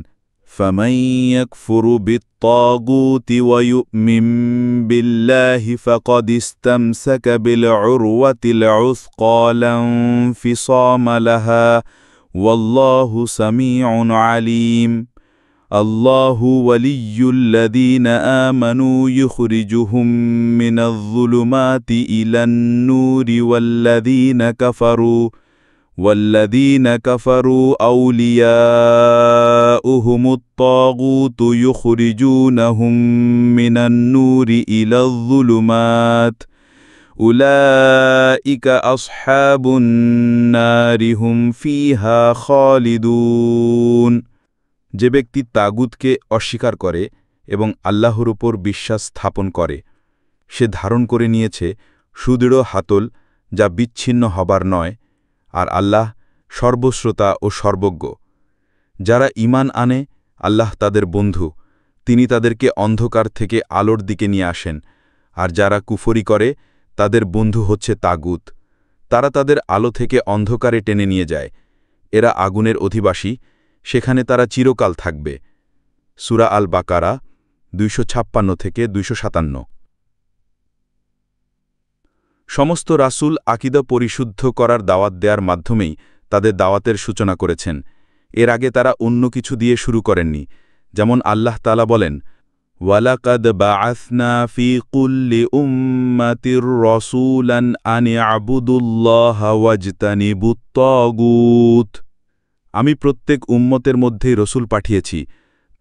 فَمَن يَكْفُرُ بِالطَّاغُوتِ وَيُؤْمِن بِاللَّهِ فَقَدِ اسْتَمْسَكَ بِالْعُرْوَةِ الْعُثْقَىٰ لَا انفِصَامَ لَهَا وَاللَّهُ سَمِيعٌ عَلِيمٌ الله ولي الذين آمنوا يخرجهم من الظلمات إلى النور والذين كفروا أولياؤهم الطاغوت يخرجونهم من النور إلى الظلمات أولئك أصحاب النار هم فيها خالدون। যে ব্যক্তি তাগুতকে অস্বীকার করে এবং আল্লাহর উপর বিশ্বাস স্থাপন করে সে ধারণ করে নিয়েছে সুদৃঢ় হাতল যা বিচ্ছিন্ন হবার নয়, আর আল্লাহ সর্বশ্রোতা ও সর্বজ্ঞ। যারা ঈমান আনে আল্লাহ তাদের বন্ধু, তিনি তাদেরকে অন্ধকার থেকে আলোর দিকে নিয়ে আসেন। আর যারা কুফরি করে তাদের বন্ধু হচ্ছে তাগুত, তারা তাদের আলো থেকে অন্ধকারে টেনে নিয়ে যায়। এরা আগুনের অধিবাসী, সেখানে তারা চিরকাল থাকবে। সূরা আল বাকারা 256 থেকে 257। সমস্ত রাসূল আকীদা পরিশুদ্ধ করার দাওয়াত দেওয়ার মাধ্যমেই তাদের দাওয়াতের সূচনা করেছেন। এর আগে তারা অন্য কিছু দিয়ে শুরু করেননি। যেমন আল্লাহ তাআলা বলেন, ওয়ালাকাদ বাআসনা ফি কুল্লি উম্মাতির রাসূলান আন ইয়াবুদুল্লাহা ওয়াজতানিবুত তাগুত। আমি প্রত্যেক উম্মতের মধ্যেই রসুল পাঠিয়েছি,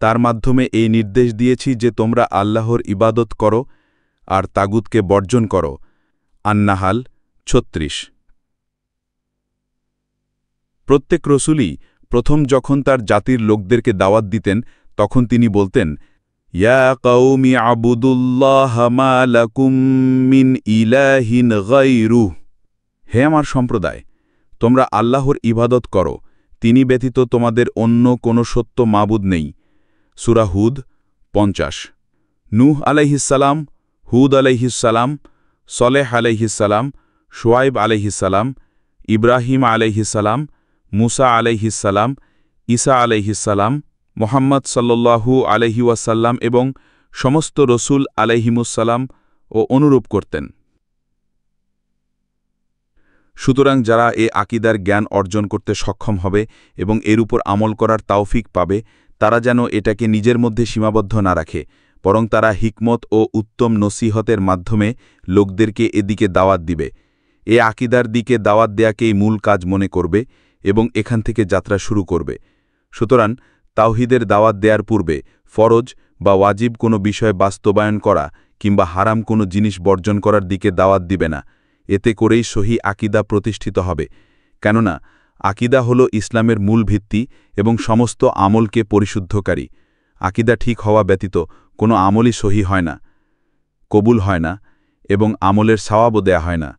তার মাধ্যমে এই নির্দেশ দিয়েছি যে তোমরা আল্লাহর ইবাদত করো আর তাগুতকে বর্জন করো। আন্নাহাল ৩৬। প্রত্যেক রসুলই প্রথম যখন তার জাতির লোকদেরকে দাওয়াত দিতেন তখন তিনি বলতেন, ইয়া কওমি আবুদুল্লাহ মা লাকুম মিন ইলাহিন গায়রুহ, হে আমার সম্প্রদায়, তোমরা আল্লাহর ইবাদত করো, তিনি ব্যতীত তোমাদের অন্য কোনো সত্য মাবুদ নেই। সূরা হুদ ৫০। নূহ আলাইহিসসালাম, হুদ আলাইহিসসালাম, সলেহ আলাইহিসসালাম, শুআয়ব আলাইহিসসালাম, ইব্রাহিম আলাইহিসসালাম, মুসা আলাইহিসসালাম, ঈসা আলাইহিসসালাম, মুহাম্মদ সাল্লাল্লাহু আলাইহি ওয়াসাল্লাম এবং সমস্ত রসুল আলাইহিমুসসালাম ও অনুরূপ করতেন। সুতরাং যারা এ আকিদার জ্ঞান অর্জন করতে সক্ষম হবে এবং এর উপর আমল করার তাওফিক পাবে, তারা যেন এটাকে নিজের মধ্যে সীমাবদ্ধ না রাখে, বরং তারা হিকমত ও উত্তম নসিহতের মাধ্যমে লোকদেরকে এদিকে দাওয়াত দিবে। এ আকিদার দিকে দাওয়াত দেয়াকেই মূল কাজ মনে করবে এবং এখান থেকে যাত্রা শুরু করবে। সুতরাং তাওহিদের দাওয়াত দেয়ার পূর্বে ফরজ বা ওয়াজিব কোনো বিষয় বাস্তবায়ন করা কিংবা হারাম কোনো জিনিস বর্জন করার দিকে দাওয়াত দিবে না। এতে করেই সহি আকিদা প্রতিষ্ঠিত হবে, কেননা আকিদা হল ইসলামের মূল ভিত্তি এবং সমস্ত আমলকে পরিশুদ্ধকারী। আকিদা ঠিক হওয়া ব্যতীত কোনো আমলই সহি হয় না, কবুল হয় না এবং আমলের সওয়াবও দেয়া হয় না।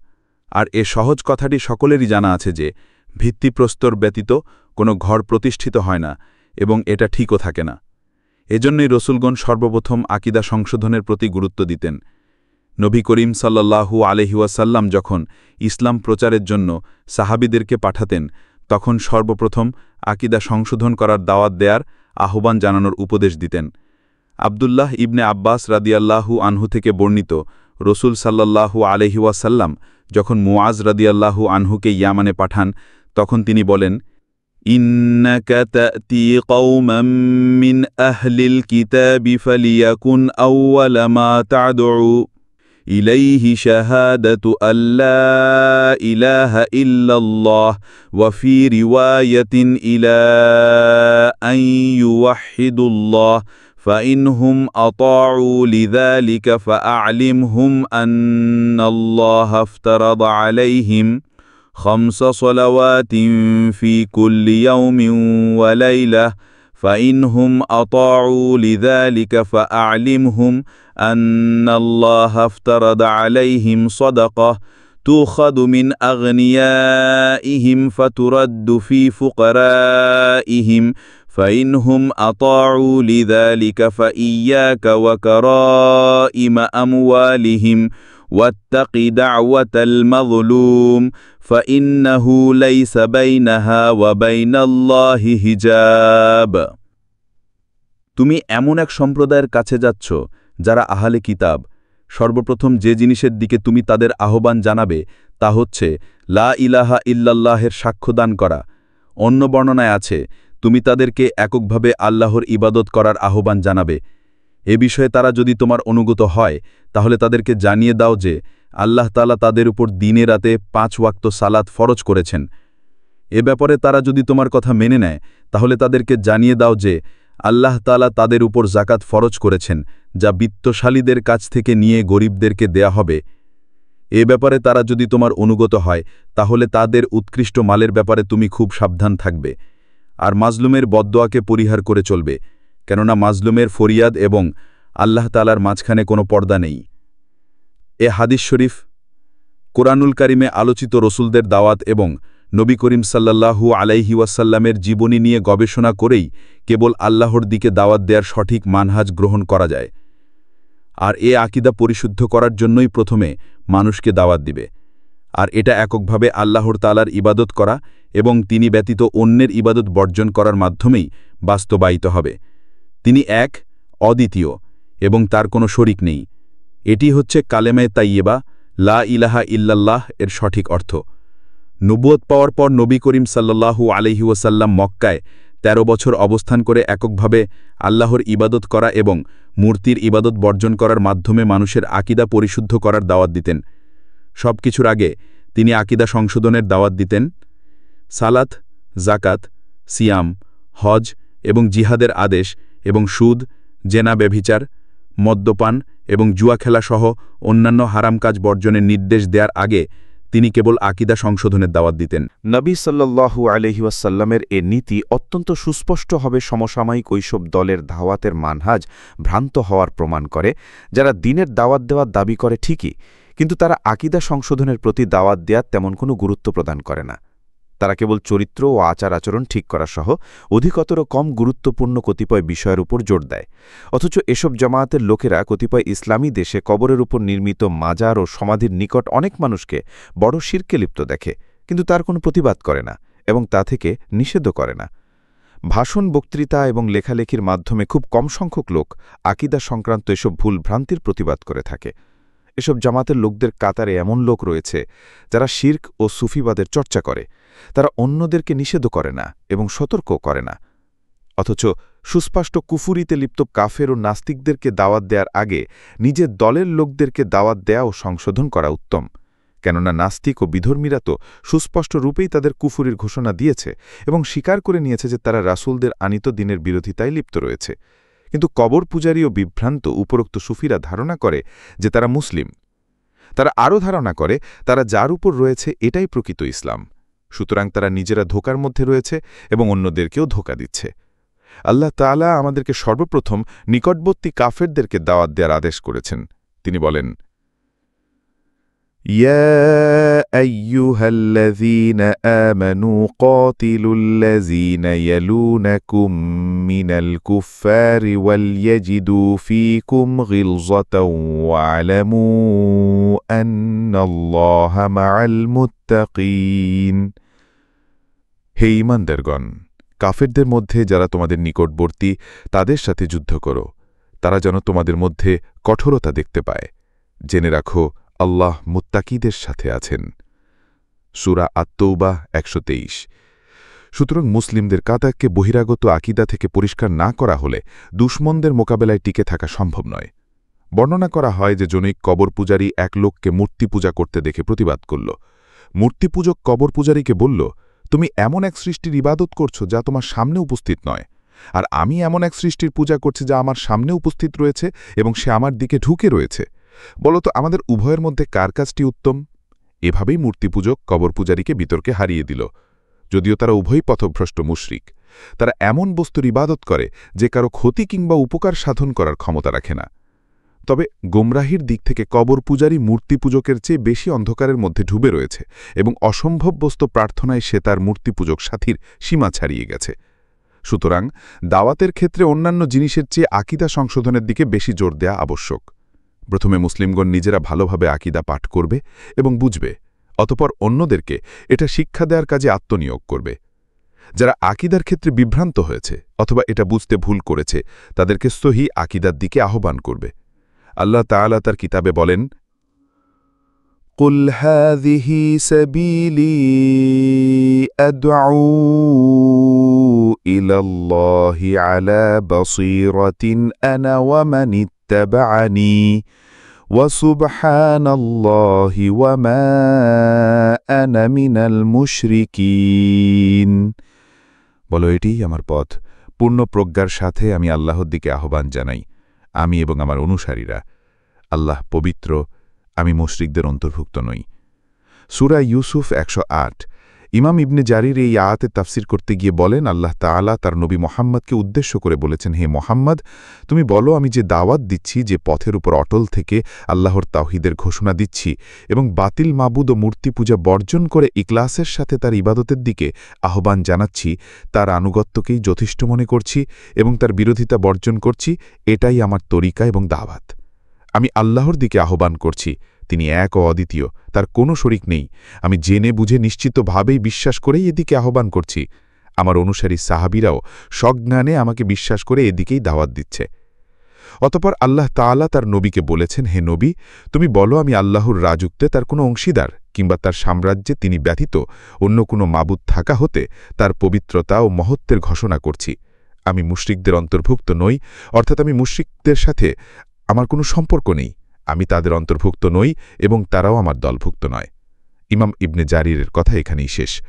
আর এ সহজ কথাটি সকলেরই জানা আছে যে ভিত্তিপ্রস্তর ব্যতীত কোনো ঘর প্রতিষ্ঠিত হয় না এবং এটা ঠিকও থাকে না। এজন্যই রসুলগণ সর্বপ্রথম আকিদা সংশোধনের প্রতি গুরুত্ব দিতেন। নবী করিম সাল্লাল্লাহু আলাইহি ওয়াসাল্লাম যখন ইসলাম প্রচারের জন্য সাহাবীদেরকে পাঠাতেন, তখন সর্বপ্রথম আকিদা সংশোধন করার দাওয়াত দেয়ার আহ্বান জানানোর উপদেশ দিতেন। আব্দুল্লাহ ইবনে আব্বাস রাদিয়াল্লাহু আনহু থেকে বর্ণিত, রসুল সাল্লাল্লাহু আলাইহি ওয়াসাল্লাম যখন মুআজ রাদিয়াল্লাহু আনহুকে ইয়ামানে পাঠান, তখন তিনি বলেন, ইন্নাকা তা'তি কওমান মিন আহলিল কিতাবি ফালিয়াকুন আউওয়ালা মা তা'দউ ইলাইহি শাহাদাতু আল্লা ইলাহা ইল্লাল্লাহ ওয়া ফি রিওয়ায়াতিন ইলা আন ইউওয়াহিদুল্লাহ فإنهم أطاعوا لذلك فأعلمهم أن الله افترض عليهم 5 صلوات في كل يوم وليلة فإنهم أطاعوا لذلك فأعلمهم أن الله افترض عليهم صدقة تؤخذ من أغنيائهم فترد في فقرائهم فإنهم أطاعوا لذلك فإياك وكرائم أموالهم واتق دعوة المظلوم فإنه ليس بينها وبين الله حجاب। তুমি এমন এক সম্প্রদায়ের কাছে যাচ্ছ যারা আহলে কিতাব। সর্বপ্রথম যে জিনিসের দিকে তুমি তাদের আহ্বান জানাবে তা হচ্ছে লা ইলাহা ইল্লাল্লাহের সাক্ষ্যদান করা। অন্য বর্ণনায় আছে, তুমি তাদেরকে এককভাবে আল্লাহর ইবাদত করার আহ্বান জানাবে। এ বিষয়ে তারা যদি তোমার অনুগত হয়, তাহলে তাদেরকে জানিয়ে দাও যে আল্লাহ তাআলা তাদের উপর দিনে রাতে 5 ওয়াক্ত সালাত ফরজ করেছেন। এ ব্যাপারে তারা যদি তোমার কথা মেনে নেয়, তাহলে তাদেরকে জানিয়ে দাও যে আল্লাহ তাআলা তাদের উপর যাকাত ফরজ করেছেন, যা বিত্তশালীদের কাছ থেকে নিয়ে গরিবদেরকে দেয়া হবে। এ ব্যাপারে তারা যদি তোমার অনুগত হয়, তাহলে তাদের উৎকৃষ্ট মালের ব্যাপারে তুমি খুব সাবধান থাকবে। আর মাজলুমের বদদোয়াকে পরিহার করে চলবে, কেননা মাজলুমের ফরিয়াদ এবং আল্লাহ তাআলার মাঝখানে কোনো পর্দা নেই। এ হাদিস শরীফ কোরআনুল কারিমে আলোচিত রসুলদের দাওয়াত এবং নবী করিম সাল্লাল্লাহু আলাইহি ওয়াসাল্লামের জীবনী নিয়ে গবেষণা করেই কেবল আল্লাহর দিকে দাওয়াত দেওয়ার সঠিক মানহাজ গ্রহণ করা যায়। আর এ আকিদা পরিশুদ্ধ করার জন্যই প্রথমে মানুষকে দাওয়াত দিবে। আর এটা এককভাবে আল্লাহর তাআলার ইবাদত করা এবং তিনি ব্যতীত অন্যের ইবাদত বর্জন করার মাধ্যমেই বাস্তবায়িত হবে। তিনি এক, অদ্বিতীয় এবং তার কোনো শরিক নেই। এটি হচ্ছে কালেমায়ে তাইয়্যিবা লা ইলাহা ইল্লাল্লাহ এর সঠিক অর্থ। নবুয়ত পাওয়ার পর নবী করিম সাল্লাল্লাহু আলাইহি ওয়াসাল্লাম মক্কায় 13 বছর অবস্থান করে এককভাবে আল্লাহর ইবাদত করা এবং মূর্তির ইবাদত বর্জন করার মাধ্যমে মানুষের আকিদা পরিশুদ্ধ করার দাওয়াত দিতেন। সবকিছুর আগে তিনি আকিদা সংশোধনের দাওয়াত দিতেন। সালাত, জাকাত, সিয়াম, হজ এবং জিহাদের আদেশ এবং সুদ, জেনা, ব্যভিচার, মদ্যপান এবং জুয়া খেলাসহ অন্যান্য হারাম কাজ বর্জনের নির্দেশ দেওয়ার আগে তিনি কেবল আকীদা সংশোধনের দাওয়াত দিতেন। নবী সাল্লাল্লাহু আলাইহি ওয়াসাল্লামের এ নীতি অত্যন্ত সুস্পষ্ট হবে সমসাময়িক ওইসব দলের দাওয়াতের মানহাজ ভ্রান্ত হওয়ার প্রমাণ করে, যারা দ্বীনের দাওয়াত দেওয়ার দাবি করে ঠিকই, কিন্তু তারা আকীদা সংশোধনের প্রতি দাওয়াত দেওয়ার তেমন কোনো গুরুত্ব প্রদান করে না। তারা কেবল চরিত্র ও আচার আচরণ ঠিক করা সহ অধিকতর কম গুরুত্বপূর্ণ কতিপয় বিষয়ের উপর জোর দেয়। অথচ এসব জামায়াতের লোকেরা কতিপয় ইসলামী দেশে কবরের উপর নির্মিত মাজার ও সমাধির নিকট অনেক মানুষকে বড় শিরকে লিপ্ত দেখে, কিন্তু তার কোনো প্রতিবাদ করে না এবং তা থেকে নিষেধও করে না। ভাষণ, বক্তৃতা এবং লেখালেখির মাধ্যমে খুব কম সংখ্যক লোক আকীদা সংক্রান্ত এসব ভুল ভ্রান্তির প্রতিবাদ করে থাকে। এসব জামাতের লোকদের কাতারে এমন লোক রয়েছে যারা শিরক ও সুফিবাদের চর্চা করে। তারা অন্যদেরকে নিষেধও করে না এবং সতর্কও করে না। অথচ সুস্পষ্ট কুফুরিতে লিপ্ত কাফের ও নাস্তিকদেরকে দাওয়াত দেওয়ার আগে নিজের দলের লোকদেরকে দাওয়াত দেয়া ও সংশোধন করা উত্তম। কেননা নাস্তিক ও বিধর্মীরা তো সুস্পষ্ট রূপেই তাদের কুফুরির ঘোষণা দিয়েছে এবং স্বীকার করে নিয়েছে যে তারা রাসূলদের আনিত দ্বীনের বিরোধিতায় লিপ্ত রয়েছে। কিন্তু কবর পূজারী ও বিভ্রান্ত উপরোক্ত সুফিরা ধারণা করে যে তারা মুসলিম। তারা আরও ধারণা করে তারা যার উপর রয়েছে এটাই প্রকৃত ইসলাম। সুতরাং তারা নিজেরা ধোঁকার মধ্যে রয়েছে এবং অন্যদেরকেও ধোঁকা দিচ্ছে। আল্লাহ তাআলা আমাদেরকে সর্বপ্রথম নিকটবর্তী কাফেরদেরকে দাওয়াত দেওয়ার আদেশ করেছেন। তিনি বলেন, يا أيها الذين آمنوا قاتلوا الذين يلونكم من الكفار وليجدوا فيكم غلظة واعلموا أن الله مع المتقين। হে ঈমানদারগণ, কাফেরদের মধ্যে যারা তোমাদের নিকটবর্তী তাদের সাথে যুদ্ধ করো, তারা যেন তোমাদের মধ্যে কঠোরতা দেখতে পায়। জেনে রাখো আল্লাহ মুত্তাকিদের সাথে আছেন। সূরা আত-তাওবা ১২৩। সুতরাং মুসলিমদের কাতারকে বহিরাগত আকীদা থেকে পরিষ্কার না করা হলে দুশমনদের মোকাবেলায় টিকে থাকা সম্ভব নয়। বর্ণনা করা হয় যে জনৈক কবর পূজারী এক লোককে মূর্তি পূজা করতে দেখে প্রতিবাদ করল। মূর্তিপূজক কবর পূজারীকে বলল, তুমি এমন এক সৃষ্টির ইবাদত করছো যা তোমার সামনে উপস্থিত নয়, আর আমি এমন এক সৃষ্টির পূজা করছি যা আমার সামনে উপস্থিত রয়েছে এবং সে আমার দিকে ঢুকে রয়েছে। বলতো আমাদের উভয়ের মধ্যে কার কাজটি উত্তম? এভাবেই মূর্তিপূজক কবর পূজারীকে বিতর্কে হারিয়ে দিল। যদিও তারা উভয়ই পথভ্রষ্ট মুশরিক। তারা এমন বস্তুর ইবাদত করে যে কারো ক্ষতি কিংবা উপকার সাধন করার ক্ষমতা রাখে না। তবে গোমরাহির দিক থেকে কবর পূজারী মূর্তিপূজকের চেয়ে বেশি অন্ধকারের মধ্যে ডুবে রয়েছে এবং অসম্ভব বস্তু প্রার্থনায় সে তার মূর্তিপূজক সাথীর সীমা ছাড়িয়ে গেছে। সুতরাং দাওয়াতের ক্ষেত্রে অন্যান্য জিনিসের চেয়ে আকীদা সংশোধনের দিকে বেশি জোর দেয়া আবশ্যক। প্রথমে মুসলিমগণ নিজেরা ভালোভাবে আকীদা পাঠ করবে এবং বুঝবে, অতপর অন্যদেরকে এটা শিক্ষা দেওয়ার কাজে আত্মনিয়োগ করবে। যারা আকীদার ক্ষেত্রে বিভ্রান্ত হয়েছে অথবা এটা বুঝতে ভুল করেছে তাদেরকে সহি আকীদার দিকে আহ্বান করবে। আল্লাহ তাআলা তার কিতাবে বলেন, قُلْ هَذِهِ سَبِيلِي أَدْعُو إِلَى اللَّهِ عَلَى بَصِيرَةٍ أَنَا وَمَنِ اتَّبَعَنِي وَسُبْحَانَ اللَّهِ وَمَا أَنَا مِنَ الْمُشْرِكِينَ। বলো, এটিই আমার পথ। পূর্ণ প্রজ্ঞার সাথে আমি আল্লাহর দিকে আহ্বান জানাই, আমি এবং আমার অনুসারীরা। আল্লাহ পবিত্র, আমি মুশরিকদের অন্তর্ভুক্ত নই। সূরা ইউসুফ ১০৮। ইমাম ইবনে জারির এই আয়াতের তাফসির করতে গিয়ে বলেন, আল্লাহ তাআলা তার নবী মুহাম্মদকে উদ্দেশ্য করে বলেছেন, হে মুহাম্মদ, তুমি বলো, আমি যে দাওয়াত দিচ্ছি, যে পথের উপর অটল থেকে আল্লাহর তাওহীদের ঘোষণা দিচ্ছি এবং বাতিল মাবুদ ও মূর্তি পূজা বর্জন করে ইখলাসের সাথে তার ইবাদতের দিকে আহ্বান জানাচ্ছি, তার আনুগত্যকেই যথেষ্ট মনে করছি এবং তার বিরোধিতা বর্জন করছি, এটাই আমার তরিকা এবং দাওয়াত। আমি আল্লাহর দিকে আহ্বান করছি, তিনি এক ও অদ্বিতীয়, তার কোনো শরিক নেই। আমি জেনে বুঝে নিশ্চিতভাবেই বিশ্বাস করেই এদিকে আহ্বান করছি। আমার অনুসারী সাহাবীরাও সজ্ঞানে আমাকে বিশ্বাস করে এদিকেই দাওয়াত দিচ্ছে। অতঃপর আল্লাহ তাআলা তার নবীকে বলেছেন, হে নবী, তুমি বলো, আমি আল্লাহর রাজত্বে তার কোনো অংশীদার কিংবা তার সাম্রাজ্যে তিনি ব্যতীত অন্য কোনো মাবুদ থাকা হতে তার পবিত্রতা ও মহত্বের ঘোষণা করছি। আমি মুশরিকদের অন্তর্ভুক্ত নই, অর্থাৎ আমি মুশরিকদের সাথে আমার কোনো সম্পর্ক নেই, আমি তাদের অন্তর্ভুক্ত নই এবং তারাও আমার দলভুক্ত নয়। ইমাম ইবনে জারিরের কথা এখানেই শেষ।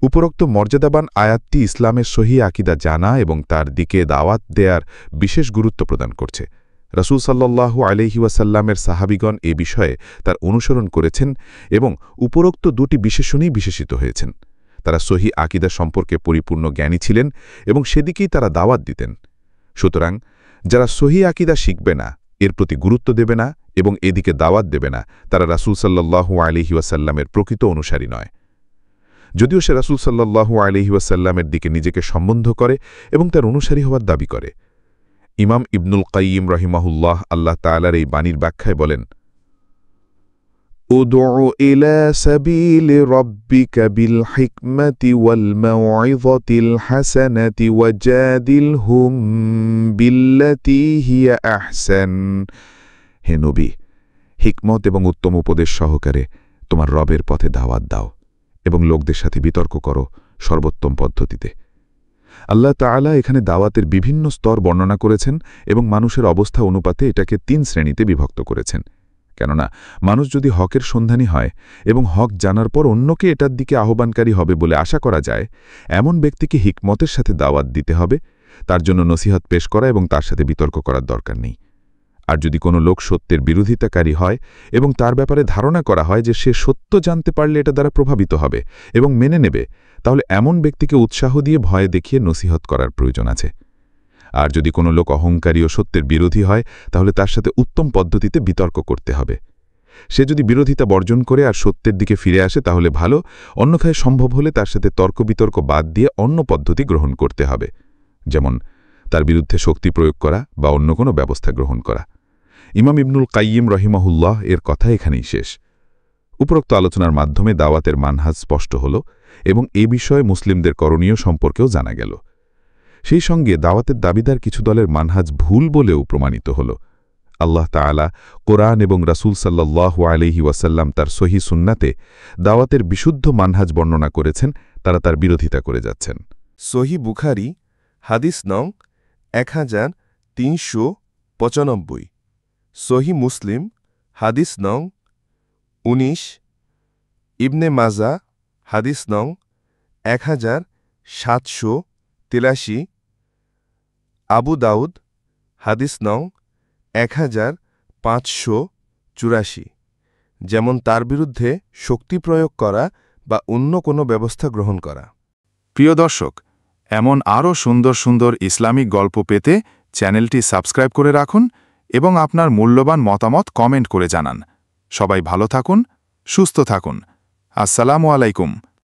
উপরোক্ত মর্যাদাবান আয়াতটি ইসলামের সহি আকীদা জানা এবং তার দিকে দাওয়াত দেয়ার বিশেষ গুরুত্ব প্রদান করছে। রাসূল সাল্লাল্লাহু আলাইহি ওয়াসাল্লামের সাহাবিগণ এ বিষয়ে তার অনুসরণ করেছেন এবং উপরোক্ত দুটি বিশেষণেই বিশেষিত হয়েছেন। তারা সহি আকীদা সম্পর্কে পরিপূর্ণ জ্ঞানী ছিলেন এবং সেদিকেই তারা দাওয়াত দিতেন। সুতরাং যারা সহি আকীদা শিখবে না, এর প্রতি গুরুত্ব দেবে না এবং এদিকে দাওয়াত দেবে না, তারা রাসূল সাল্লাল্লাহু আলাইহি ওয়াসাল্লামের প্রকৃত অনুসারী নয়। যদিও সে রাসূল সাল্লাল্লাহু আলাইহি ওয়াসাল্লামের দিকে নিজেকে সম্বন্ধ করে এবং তার অনুসারী হওয়ার দাবি করে। ইমাম ইবনুল কাইয়িম রাহিমাহুল্লাহ আল্লাহ তাআলার এই বাণীর ব্যাখ্যায় বলেন, উদউ ইলা সাবিলি রাব্বিকা বিল হিকমাতি ওয়াল মাউইযাতিল হাসানাতি ওয়াজাদিলহুম বিল্লাতী হিয়া আহসান। হে নবী, হিকমত এবং উত্তম উপদেশ সহকারে তোমার রবের পথে দাওয়াত দাও এবং লোকদের সাথে বিতর্ক করো সর্বোত্তম পদ্ধতিতে। আল্লাহ তাআলা এখানে দাওয়াতের বিভিন্ন স্তর বর্ণনা করেছেন এবং মানুষের অবস্থা অনুপাতে এটাকে ৩ শ্রেণীতে বিভক্ত করেছেন। কেননা মানুষ যদি হকের সন্ধানী হয় এবং হক জানার পর অন্যকে এটার দিকে আহ্বানকারী হবে বলে আশা করা যায়, এমন ব্যক্তিকে হিকমতের সাথে দাওয়াত দিতে হবে, তার জন্য নসিহত পেশ করা এবং তার সাথে বিতর্ক করার দরকার নেই। আর যদি কোনো লোক সত্যের বিরোধিতাকারী হয় এবং তার ব্যাপারে ধারণা করা হয় যে সে সত্য জানতে পারলে এটা দ্বারা প্রভাবিত হবে এবং মেনে নেবে, তাহলে এমন ব্যক্তিকে উৎসাহ দিয়ে ভয় দেখিয়ে নসিহত করার প্রয়োজন আছে। আর যদি কোনো লোক অহংকারী ও সত্যের বিরোধী হয়, তাহলে তার সাথে উত্তম পদ্ধতিতে বিতর্ক করতে হবে। সে যদি বিরোধিতা বর্জন করে আর সত্যের দিকে ফিরে আসে তাহলে ভালো, অন্যথায় সম্ভব হলে তার সাথে তর্ক বিতর্ক বাদ দিয়ে অন্য পদ্ধতি গ্রহণ করতে হবে, যেমন তার বিরুদ্ধে শক্তি প্রয়োগ করা বা অন্য কোনো ব্যবস্থা গ্রহণ করা। ইমাম ইবনুল কাইয়িম রহিমাহুল্লাহ এর কথা এখানেই শেষ। উপরোক্ত আলোচনার মাধ্যমে দাওয়াতের মানহাজ স্পষ্ট হল এবং এ বিষয়ে মুসলিমদের করণীয় সম্পর্কেও জানা গেল। সেই সঙ্গে দাওয়াতের দাবিদার কিছু দলের মানহাজ ভুল বলেও প্রমাণিত হল। আল্লাহ তাআলা কোরআন এবং রাসূল সাল্লাল্লাহু আলাইহি ওয়াসাল্লাম তার সহিহ সুন্নাতে দাওয়াতের বিশুদ্ধ মানহাজ বর্ণনা করেছেন, তারা তার বিরোধিতা করে যাচ্ছেন। সহিহ বুখারী হাদিস নং 1395, সহিহ মুসলিম হাদিস নং 19, ইবনে মাজা হাদিস নং 1783, আবু দাউদ হাদিস নং 1584, যেমন তার বিরুদ্ধে শক্তি প্রয়োগ করা বা অন্য কোনো ব্যবস্থা গ্রহণ করা। প্রিয় দর্শক, এমন আরও সুন্দর সুন্দর ইসলামিক গল্প পেতে চ্যানেলটি সাবস্ক্রাইব করে রাখুন এবং আপনার মূল্যবান মতামত কমেন্ট করে জানান। সবাই ভালো থাকুন, সুস্থ থাকুন। আসসালামু আলাইকুম।